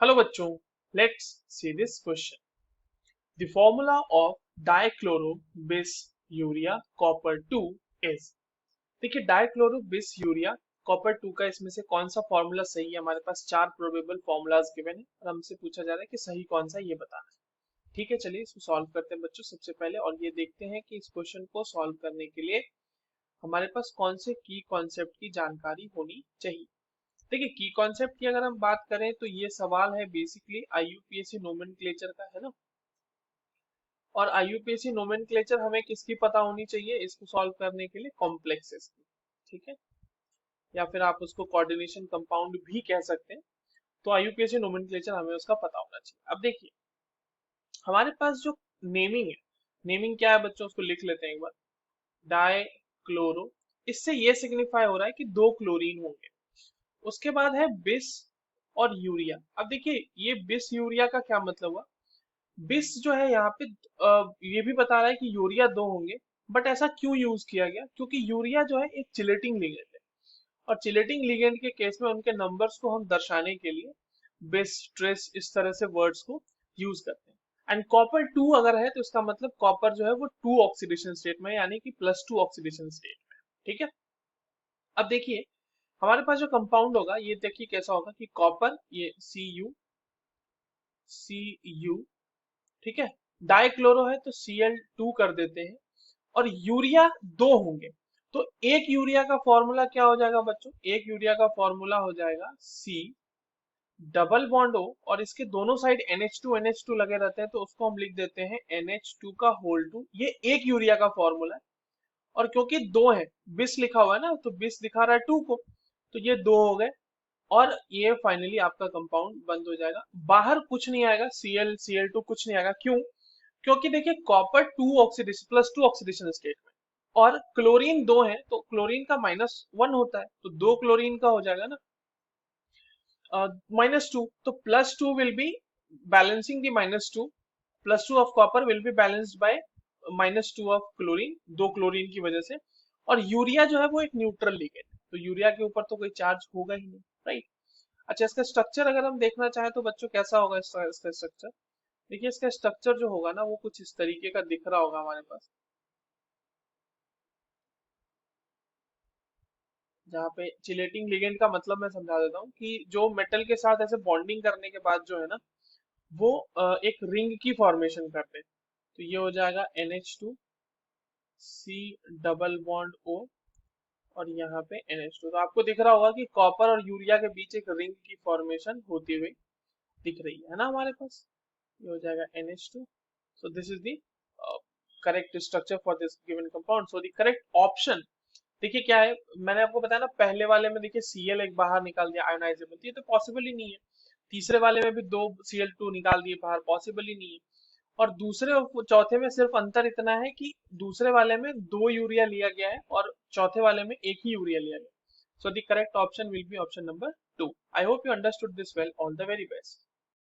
Hello बच्चों, let's see this question. The formula of dichloro बिस urea copper 2 is. देखिए, dichloro बिस urea copper 2 का इसमें से कौन सा फॉर्मूला सही है। हमारे पास चार प्रोबेबल फॉर्मूलाज गिवन है और हमसे पूछा जा रहा है कि सही कौन सा है, ये बताना है। ठीक है, चलिए इसको सॉल्व करते हैं बच्चों सबसे पहले, और ये देखते हैं कि इस क्वेश्चन को सॉल्व करने के लिए हमारे पास कौन से की कॉन्सेप्ट की जानकारी होनी चाहिए। देखिए, की कॉन्सेप्ट की अगर हम बात करें तो ये सवाल है बेसिकली आईयूपीएससी नोमेनक्लेचर का, है ना। और आईयूपीएससी नोमेनक्लेचर हमें किसकी पता होनी चाहिए इसको सॉल्व करने के लिए? कॉम्प्लेक्सेस की। ठीक है, या फिर आप उसको कोऑर्डिनेशन कंपाउंड भी कह सकते हैं। तो आईयूपीएससी नोमेनक्लेचर हमें उसका पता होना चाहिए। अब देखिए, हमारे पास जो नेमिंग है, नेमिंग क्या है बच्चों, उसको लिख लेते हैं एक बार। डाई क्लोरो, इससे ये सिग्निफाई हो रहा है कि दो क्लोरीन होंगे। उसके बाद है बिस और यूरिया। अब देखिए, ये बिस यूरिया का क्या मतलब हुआ। बिस जो है यहाँ पे ये भी बता रहा है कि यूरिया दो होंगे, बट ऐसा क्यों यूज किया गया? क्योंकि यूरिया जो है एक चिलेटिंग लिगेंड है, और चिलेटिंग लिगेंड के केस में उनके नंबर्स को हम दर्शाने के लिए बिस, ट्रेस, इस तरह से वर्ड्स को यूज करते हैं। एंड कॉपर 2 अगर है तो इसका मतलब कॉपर जो है वो 2 ऑक्सीडेशन स्टेट में, यानी कि +2 ऑक्सीडेशन स्टेट में। ठीक है, अब देखिए हमारे पास जो कंपाउंड होगा ये देखिए कैसा होगा कि कॉपर, ये Cu, ठीक है। डाइक्लोरो है तो Cl2 कर देते हैं, और यूरिया दो होंगे। तो एक यूरिया का फॉर्मूला क्या हो जाएगा बच्चों? एक यूरिया का फॉर्मूला हो जाएगा C डबल बॉन्ड O, और इसके दोनों साइड NH2 लगे रहते हैं, तो उसको हम लिख देते हैं NH2 का होल 2। ये एक यूरिया का फॉर्मूला है। और क्योंकि दो है, बिस लिखा हुआ है ना, तो बिस दिखा रहा है 2 को, तो ये दो हो गए। और ये फाइनली आपका कंपाउंड बंद हो जाएगा, बाहर कुछ नहीं आएगा, Cl Cl2 कुछ नहीं आएगा। क्यों? क्योंकि देखिए कॉपर 2 ऑक्सीडेशन +2 ऑक्सीडेशन स्टेट में, और क्लोरीन दो है, तो क्लोरीन का -1 होता है, तो दो क्लोरीन का हो जाएगा ना -2। तो +2 will be balancing the -2, +2 of copper will be balanced bye -2 of chlorine, दो क्लोरीन की वजह से। और यूरिया जो है वो एक न्यूट्रल लिगेंड है, तो यूरिया के ऊपर तो कोई चार्ज होगा ही नहीं, राइट। अच्छा, इसका स्ट्रक्चर अगर हम देखना चाहें तो बच्चों कैसा होगा इसका स्ट्रक्चर। देखिए, इसका स्ट्रक्चर जो होगा ना वो कुछ इस तरीके का दिख रहा होगा हमारे पास, जहाँ पे चिलेटिंग लिगेंड का मतलब मैं समझा देता हूँ कि जो मेटल के साथ ऐसे बॉन्डिंग करने के बाद जो है ना, वो एक रिंग की फॉर्मेशन करते हैं। तो ये हो जाएगा NH2 C double bond O, और यहाँ पे NH2। तो आपको दिख रहा होगा कि कॉपर और यूरिया के बीच एक रिंग की फॉर्मेशन होती हुई दिख रही है ना हमारे पास। ये हो जाएगा NH2। So this is the correct structure for this given compound. So the correct option, देखिए क्या है, मैंने आपको बताया ना पहले वाले में, देखिए Cl एक बाहर निकाल दिया आयोनाइजेबल, तो ये तो पॉसिबल ही नहीं है। तीसरे वाले में भी दो Cl2 निकाल दिए बाहर, पॉसिबल ही नहीं है। और दूसरे और चौथे में सिर्फ अंतर इतना है कि दूसरे वाले में दो यूरिया लिया गया है और चौथे वाले में एक ही यूरिया लिया गया। So the correct option will be option number 2। I hope you understood this well. All the very best.